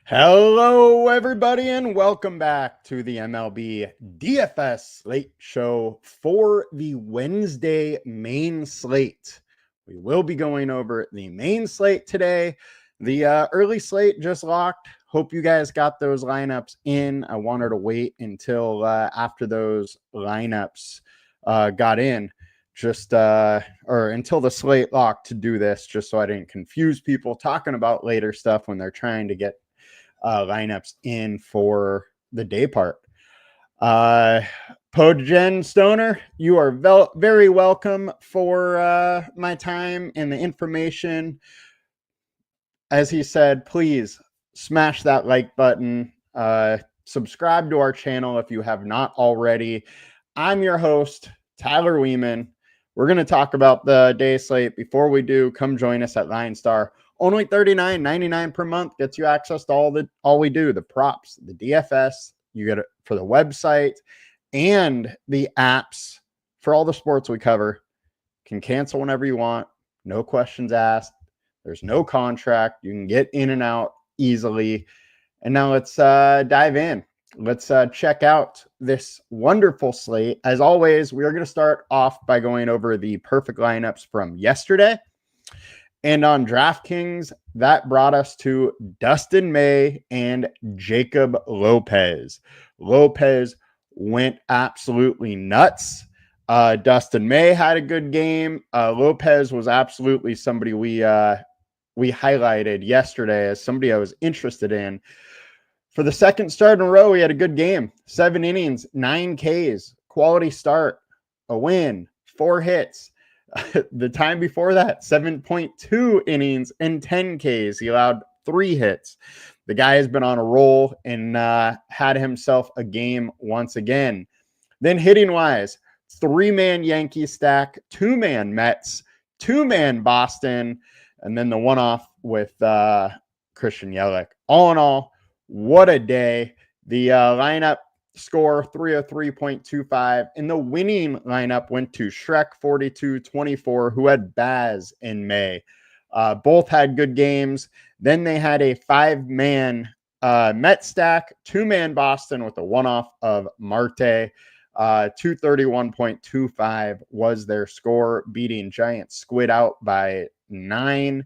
Hello, everybody, and welcome back to the MLB DFS Slate Show for the Wednesday main slate. We will be going over the main slate today. The early slate just locked. Hope you guys got those lineups in. I wanted to wait until after those lineups got in, or until the slate locked to do this, just so I didn't confuse people talking about later stuff when they're trying to get lineups in for the day part. Podgen Stoner, you are very welcome for my time and the information. As he said, please smash that like button. Subscribe to our channel if you have not already. I'm your host, Tyler Wiemann. We're going to talk about the day slate. Before we do, come join us at LineStar. Only $39.99 per month gets you access to all we do, the props, the DFS. You get it for the website and the apps for all the sports we cover. Can cancel whenever you want. No questions asked. There's no contract. You can get in and out easily. And now let's dive in. Let's check out this wonderful slate. As always, we are going to start off by going over the perfect lineups from yesterday. And on DraftKings, that brought us to Dustin May and Jacob Lopez. Lopez went absolutely nuts. Dustin May had a good game. Lopez was absolutely somebody we highlighted yesterday as somebody I was interested in. For the second start in a row, he had a good game. 7 innings, 9 Ks, quality start, a win, 4 hits. The time before that, 7.2 innings and 10 Ks. He allowed 3 hits. The guy has been on a roll and had himself a game once again. Then hitting-wise, 3-man Yankee stack, 2-man Mets, 2-man Boston, and then the one-off with Christian Yelich. All in all, what a day. The lineup score 303.25, and the winning lineup went to Shrek 4224, who had Baz in May. Both had good games. Then they had a 5-man Met stack, 2-man Boston with a one-off of Marte. 231.25 was their score, beating Giant Squid out by 9.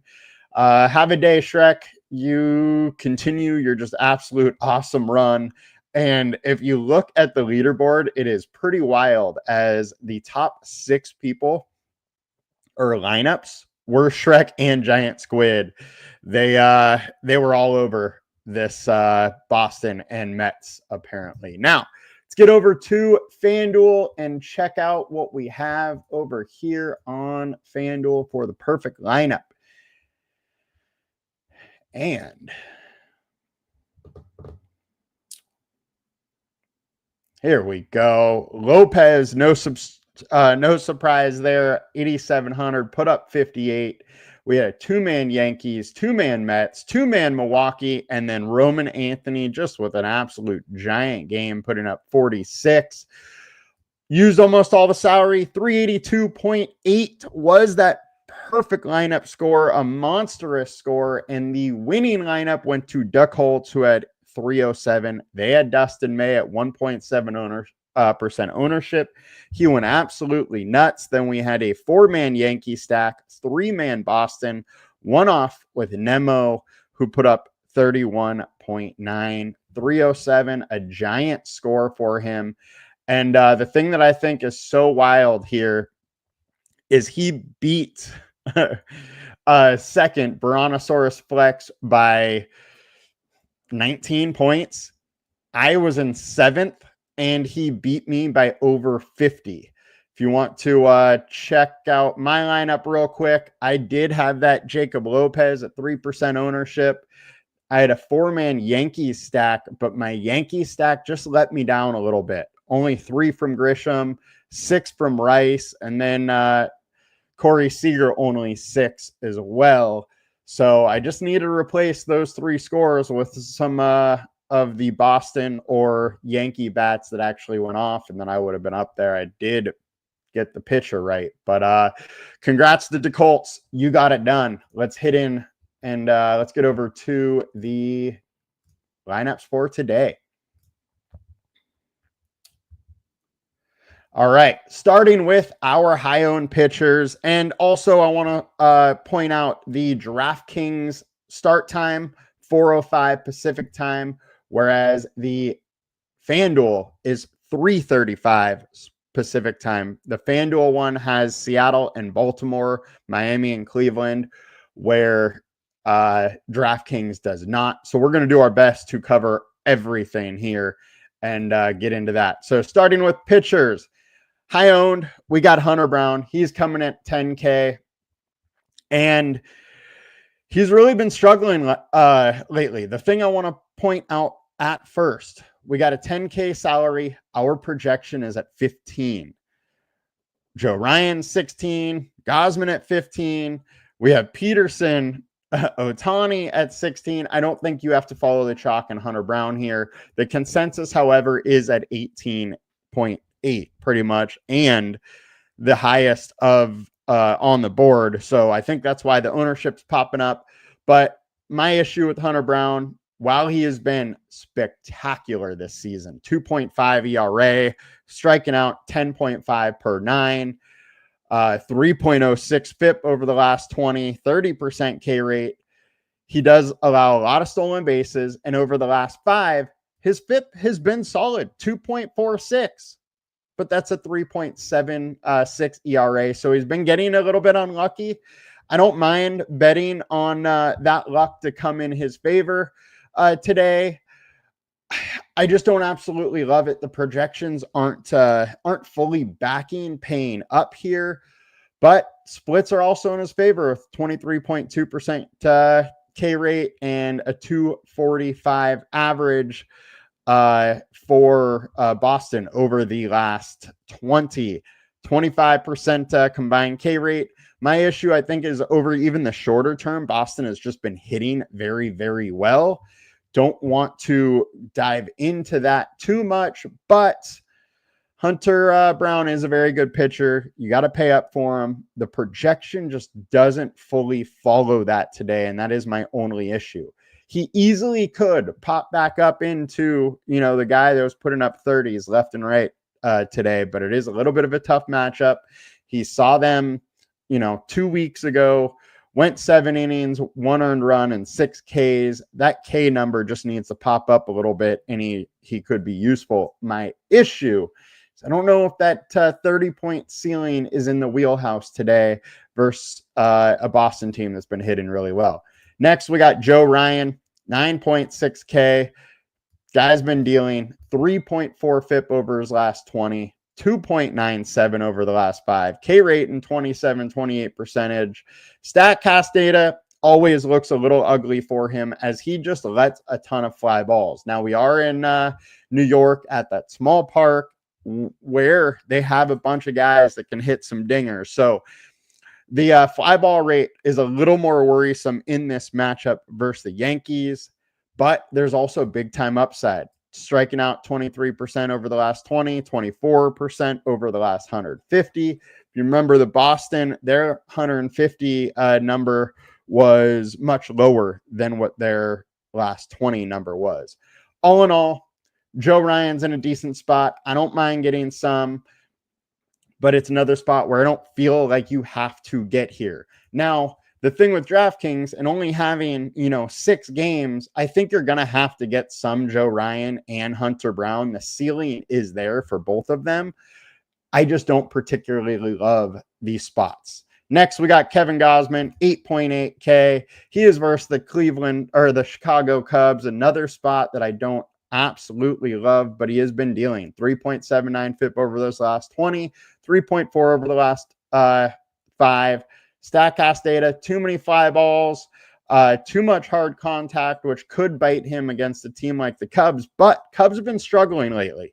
Have a day, Shrek. You continue your just absolute awesome run. And if you look at the leaderboard, it is pretty wild, as the top 6 people or lineups were Shrek and Giant Squid. They were all over this Boston and Mets, apparently. Now, let's get over to FanDuel and check out what we have over here on FanDuel for the perfect lineup. And here we go. Lopez, no surprise there. 8,700, put up 58. We had a 2-man Yankees, 2-man Mets, 2-man Milwaukee, and then Roman Anthony just with an absolute giant game, putting up 46. Used almost all the salary. 382.8 was that perfect lineup score, a monstrous score, and the winning lineup went to Duck Holtz, who had 307. They had Dustin May at 1.7% ownership. He went absolutely nuts. Then we had a 4-man Yankee stack, 3-man Boston, one off with Nemo, who put up 31.9. 307, a giant score for him. And the thing that I think is so wild here is he beat second Brontosaurus Flex by 19 points. I was in 7th, and he beat me by over 50. If you want to check out my lineup real quick, I did have that Jacob Lopez at 3% ownership. I had a 4-man Yankees stack, but my Yankee stack just let me down a little bit. Only 3 from Grisham, 6 from Rice, and then Corey Seager only 6 as well. So I just need to replace those 3 scores with some of the Boston or Yankee bats that actually went off, and then I would have been up there. I did get the pitcher right, but congrats to the Colts. You got it done. Let's hit in and let's get over to the lineups for today. All right, starting with our high-owned pitchers. And also I want to point out the DraftKings start time, 4:05 Pacific time, whereas the FanDuel is 3:35 Pacific time. The FanDuel one has Seattle and Baltimore, Miami and Cleveland, where DraftKings does not. So we're going to do our best to cover everything here and get into that. So starting with pitchers, high owned, we got Hunter Brown. He's coming at 10K, and he's really been struggling lately. The thing I want to point out at first, we got a 10K salary. Our projection is at 15. Joe Ryan, 16. Gausman at 15. We have Peterson, Ohtani at 16. I don't think you have to follow the chalk and Hunter Brown here. The consensus, however, is at 18.8 pretty much, and the highest of on the board. So I think that's why the ownership's popping up. But my issue with Hunter Brown, while he has been spectacular this season, 2.5 ERA, striking out 10.5 per 9, 3.06 FIP over the last 20, 30% K rate. He does allow a lot of stolen bases, and over the last 5, his FIP has been solid, 2.46. But that's a 3.76 ERA. So he's been getting a little bit unlucky. I don't mind betting on that luck to come in his favor today. I just don't absolutely love it. The projections aren't fully backing paying up here, but splits are also in his favor with 23.2% K rate and a 245 average for Boston over the last 25% combined K rate. My issue, I think, is over even the shorter term. Boston has just been hitting very, very well. Don't want to dive into that too much, but Hunter Brown is a very good pitcher. You got to pay up for him. The projection just doesn't fully follow that today, and that is my only issue. He easily could pop back up into, the guy that was putting up 30s left and right today, but it is a little bit of a tough matchup. He saw them, 2 weeks ago, went 7 innings, 1 earned run, and 6 Ks. That K number just needs to pop up a little bit, and he could be useful. My issue is I don't know if that 30-point ceiling is in the wheelhouse today versus a Boston team that's been hitting really well. Next, we got Joe Ryan, 9.6K. Guy's been dealing 3.4 FIP over his last 20, 2.97 over the last 5. K rate in 28%. StatCast data always looks a little ugly for him as he just lets a ton of fly balls. Now, we are in New York at that small park where they have a bunch of guys that can hit some dingers. So the fly ball rate is a little more worrisome in this matchup versus the Yankees, but there's also big time upside. Striking out 23% over the last 20, 24% over the last 150. If you remember the Boston, their 150 number was much lower than what their last 20 number was. All in all, Joe Ryan's in a decent spot. I don't mind getting some, but it's another spot where I don't feel like you have to get here. Now, the thing with DraftKings and only having, 6 games, I think you're going to have to get some Joe Ryan and Hunter Brown. The ceiling is there for both of them. I just don't particularly love these spots. Next, we got Kevin Gausman, 8.8K. He is versus the Chicago Cubs, another spot that I don't absolutely love, but he has been dealing 3.79 FIP over those last 20, 3.4 over the last 5. StatCast data, too many fly balls, too much hard contact, which could bite him against a team like the Cubs, but Cubs have been struggling lately.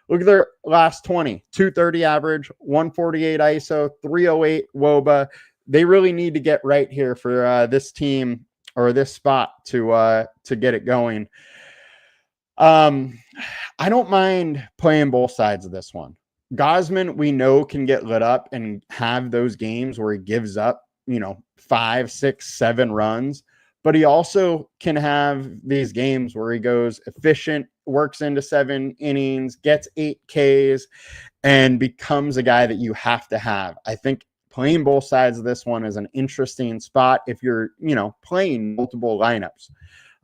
Look at their last 20, 230 average, 148 ISO, 308 WOBA. They really need to get right here for this team or this spot to get it going. I don't mind playing both sides of this one. Gausman, we know, can get lit up and have those games where he gives up, 5, 6, 7 runs. but he also can have these games where he goes efficient, works into 7 innings, gets 8 Ks, and becomes a guy that you have to have. I think playing both sides of this one is an interesting spot if you're, playing multiple lineups.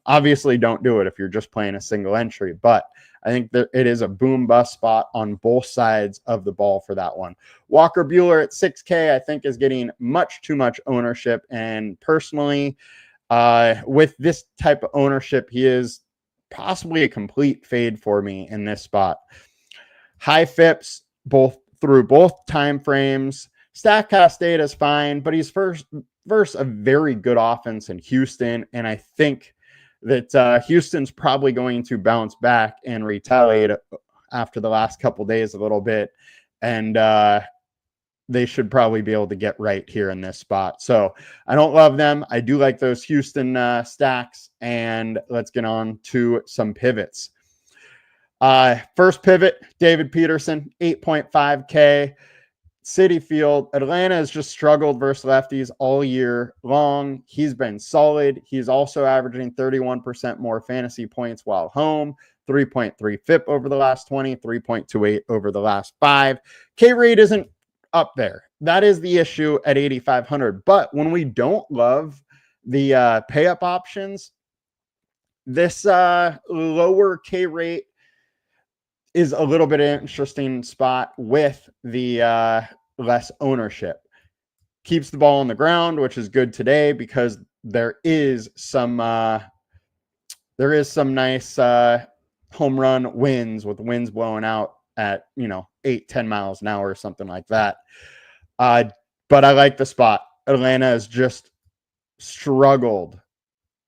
Obviously, don't do it if you're just playing a single entry, but I think that it is a boom bust spot on both sides of the ball for that one. Walker Buehler at 6K, I think, is getting much too much ownership. And personally, with this type of ownership, he is possibly a complete fade for me in this spot. High FIPS through both time frames. StatCast data is fine, but he's versus a very good offense in Houston, and I think that Houston's probably going to bounce back and retaliate after the last couple days a little bit, and they should probably be able to get right here in this spot. So I don't love them. I do like those Houston stacks, and let's get on to some pivots. First pivot, David Peterson, 8.5K. Citi Field. Atlanta has just struggled versus lefties all year long. He's been solid. He's also averaging 31% more fantasy points while home, 3.3 FIP over the last 20, 3.28 over the last 5. K rate isn't up there. That is the issue at 8,500. But when we don't love the pay up options, this lower K rate is a little bit of an interesting spot with the less ownership. Keeps the ball on the ground, which is good today because there is some nice home run wins with winds blowing out at 8-10 miles an hour or something like that. But I like the spot. Atlanta has just struggled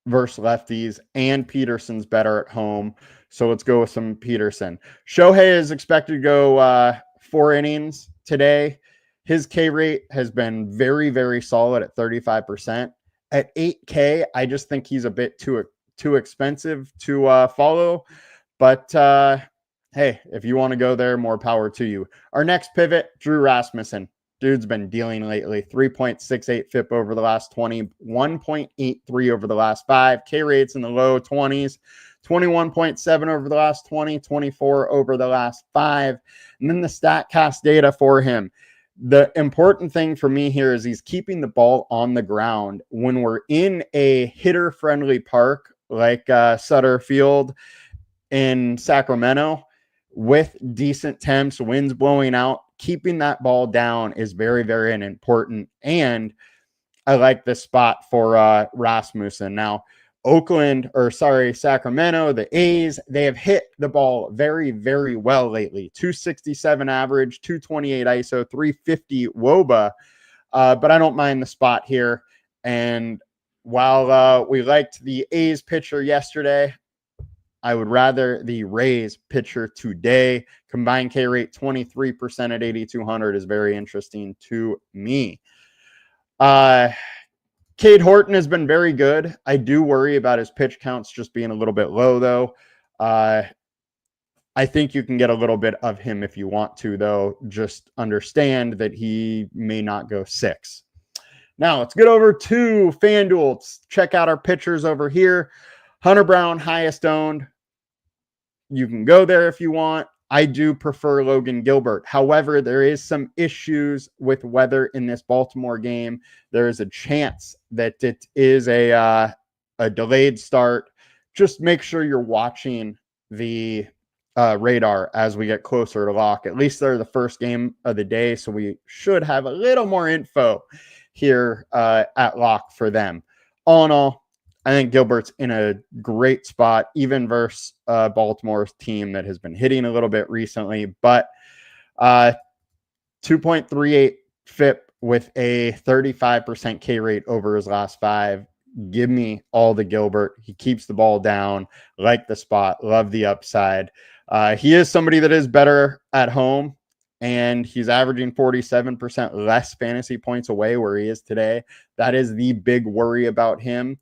versus lefties, and Peterson's better at home. So let's go with some Peterson. Shohei is expected to go 4 innings today. His K rate has been very, very solid at 35%. At 8K, I just think he's a bit too expensive to follow. But hey, if you want to go there, more power to you. Our next pivot, Drew Rasmussen. Dude's been dealing lately. 3.68 FIP over the last 20, 1.83 over the last 5. K rates in the low 20s, 21.7 over the last 20, 24 over the last 5. And then the StatCast data for him. The important thing for me here is he's keeping the ball on the ground. When we're in a hitter-friendly park like Sutter Field in Sacramento with decent temps, winds blowing out, keeping that ball down is very, very important. And I like this spot for Rasmussen. Now, Sacramento, the A's, they have hit the ball very, very well lately. 267 average, 228 ISO, 350 WOBA. But I don't mind the spot here. And while we liked the A's pitcher yesterday, I would rather the Rays pitcher today. Combined K rate 23% at 8,200 is very interesting to me. Cade Horton has been very good. I do worry about his pitch counts just being a little bit low, though. I think you can get a little bit of him if you want to, though. Just understand that he may not go 6. Now, let's get over to FanDuel. Let's check out our pitchers over here. Hunter Brown, highest owned. You can go there if you want. I do prefer Logan Gilbert. However, there is some issues with weather in this Baltimore game. There is a chance that it is a delayed start. Just make sure you're watching the radar as we get closer to lock. At least they're the first game of the day, so we should have a little more info here at lock for them. All in all, I think Gilbert's in a great spot, even versus Baltimore's team that has been hitting a little bit recently. But 2.38 FIP with a 35% K rate over his last 5. Give me all the Gilbert. He keeps the ball down. Like the spot. Love the upside. He is somebody that is better at home, and he's averaging 47% less fantasy points away where he is today. That is the big worry about him,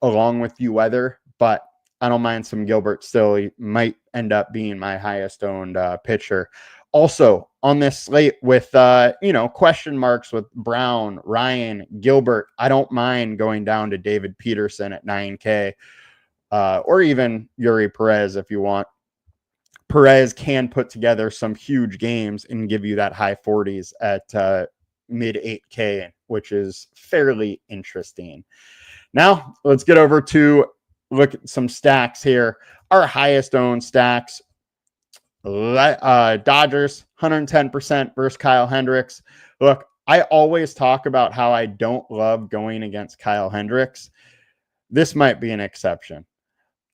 along with the weather, but I don't mind some Gilbert still. He might end up being my highest owned pitcher. Also on this slate with, question marks with Brown, Ryan, Gilbert, I don't mind going down to David Peterson at 9K, or even Yuri Perez if you want. Perez can put together some huge games and give you that high 40s at mid 8K, which is fairly interesting. Now, let's get over to look at some stacks here. Our highest owned stacks. Dodgers 110% versus Kyle Hendricks. Look, I always talk about how I don't love going against Kyle Hendricks. This might be an exception.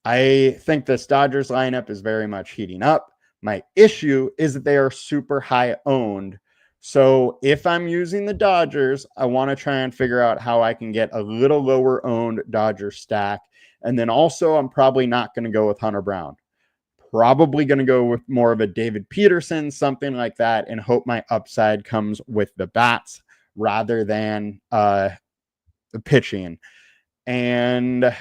I think this Dodgers lineup is very much heating up. My issue is that they are super high owned. So if I'm using the Dodgers, I want to try and figure out how I can get a little lower owned Dodgers stack. And then also, I'm probably not going to go with Hunter Brown. Probably going to go with more of a David Peterson, something like that, and hope my upside comes with the bats rather than the pitching. And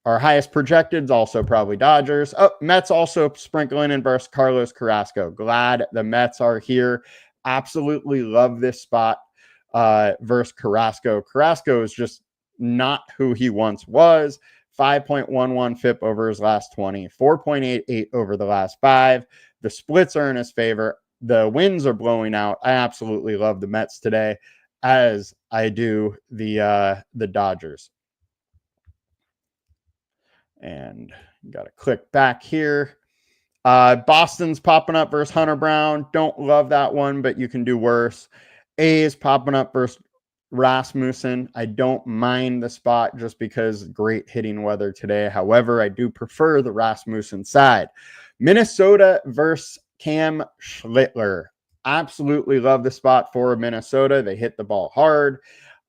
our highest projected is also probably Dodgers. Oh, Mets also sprinkling in versus Carlos Carrasco. Glad the Mets are here. Absolutely love this spot versus Carrasco. Carrasco is just not who he once was. 5.11 FIP over his last 20, 4.88 over the last 5. The splits are in his favor. The winds are blowing out. I absolutely love the Mets today, as I do the Dodgers. And got to click back here. Boston's popping up versus Hunter Brown. Don't love that one, but you can do worse. A's popping up versus Rasmussen. I don't mind the spot just because great hitting weather today. However, I do prefer the Rasmussen side. Minnesota versus Cam Schlittler. Absolutely love the spot for Minnesota. They hit the ball hard.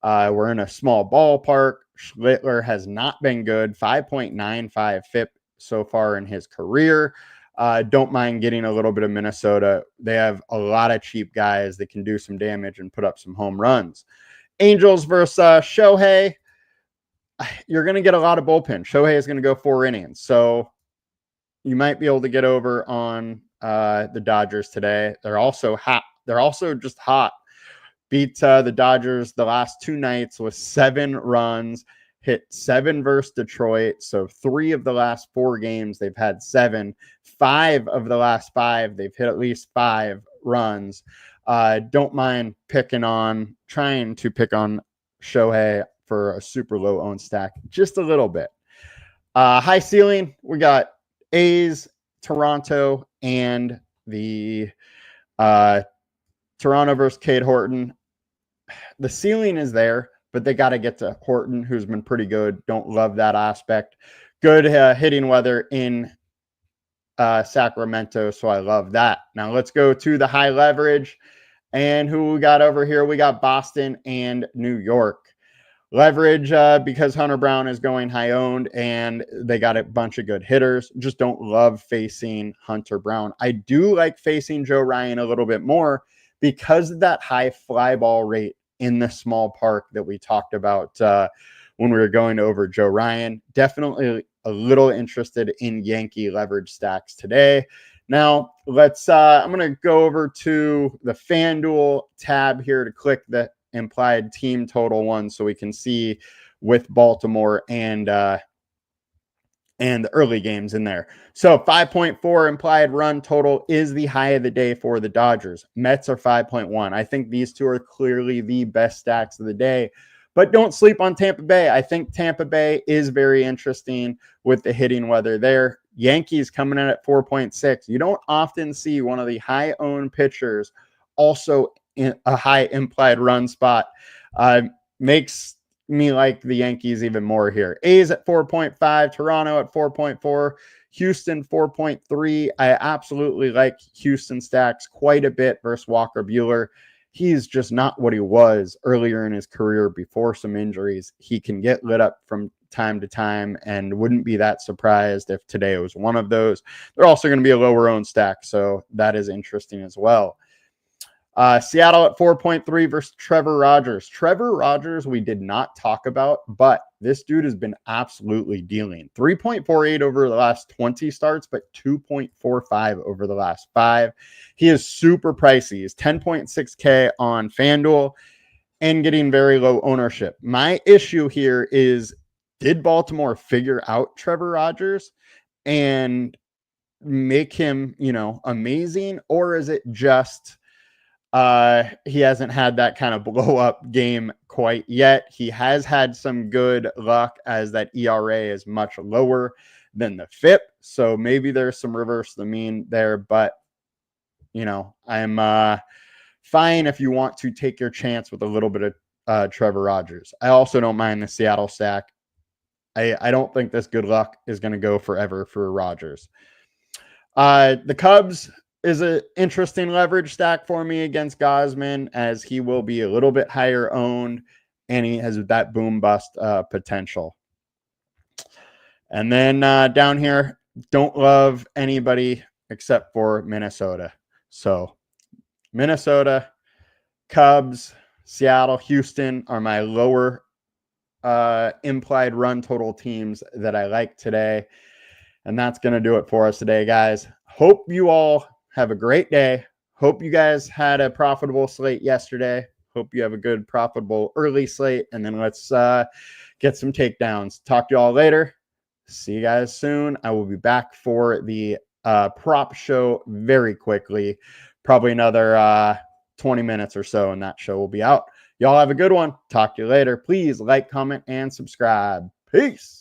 We're in a small ballpark. Schlittler has not been good. 5.95 FIP so far in his career. Don't mind getting a little bit of Minnesota. They have a lot of cheap guys that can do some damage and put up some home runs. Angels versus Shohei. You're going to get a lot of bullpen. Shohei is going to go 4 innings. So you might be able to get over on the Dodgers today. They're also hot. They're also just hot. Beat the Dodgers the last 2 nights with 7 runs. Hit 7 versus Detroit. So 3 of the last 4 games, they've had 7. 5 of the last 5, they've hit at least 5 runs. Don't mind trying to pick on Shohei for a super low owned stack, just a little bit. High ceiling, we got A's, Toronto, and the Toronto versus Cade Horton. The ceiling is there, but they got to get to Horton, who's been pretty good. Don't love that aspect. Good hitting weather in Sacramento, so I love that. Now let's go to the high leverage. And who we got over here? We got Boston and New York. Leverage, because Hunter Brown is going high owned and they got a bunch of good hitters. Just don't love facing Hunter Brown. I do like facing Joe Ryan a little bit more because of that high fly ball rate in the small park that we talked about when we were going over Joe Ryan. Definitely a little interested in Yankee leverage stacks today. Now, I'm going to go over to the FanDuel tab here to click the implied team total one so we can see with Baltimore and the early games in there. So 5.4 implied run total is the high of the day for the Dodgers. Mets are 5.1. I think these two are clearly the best stacks of the day. But don't sleep on Tampa Bay. I think Tampa Bay is very interesting with the hitting weather there. Yankees coming in at 4.6. You don't often see one of the high-owned pitchers also in a high implied run spot. Makes me like the Yankees even more here. A's at 4.5, Toronto at 4.4, Houston 4.3. I absolutely like Houston stacks quite a bit versus Walker Buehler. He's just not what he was earlier in his career before some injuries. He can get lit up from time to time and wouldn't be that surprised if today was one of those. They're also going to be a lower owned stack, so that is interesting as well. Seattle at 4.3 versus Trevor Rogers. Trevor Rogers, we did not talk about, but this dude has been absolutely dealing. 3.48 over the last 20 starts, but 2.45 over the last 5. He is super pricey. He's 10.6K on FanDuel and getting very low ownership. My issue here is, did Baltimore figure out Trevor Rogers and make him, amazing? Or is it just he hasn't had that kind of blow up game quite yet? He has had some good luck as that ERA is much lower than the FIP. So maybe there's some reverse the mean there, but I'm fine if you want to take your chance with a little bit of Trevor Rogers. I also don't mind the Seattle stack. I don't think this good luck is going to go forever for Rogers. The Cubs is an interesting leverage stack for me against Gausman, as he will be a little bit higher owned and he has that boom bust potential. And then down here, don't love anybody except for Minnesota. So Minnesota, Cubs, Seattle, Houston are my lower implied run total teams that I like today. And that's going to do it for us today, guys. Hope you all have a great day. Hope you guys had a profitable slate yesterday. Hope you have a good profitable early slate. And then let's get some takedowns. Talk to you all later. See you guys soon. I will be back for the prop show very quickly. Probably another 20 minutes or so, and that show will be out. Y'all have a good one. Talk to you later. Please like, comment, and subscribe. Peace.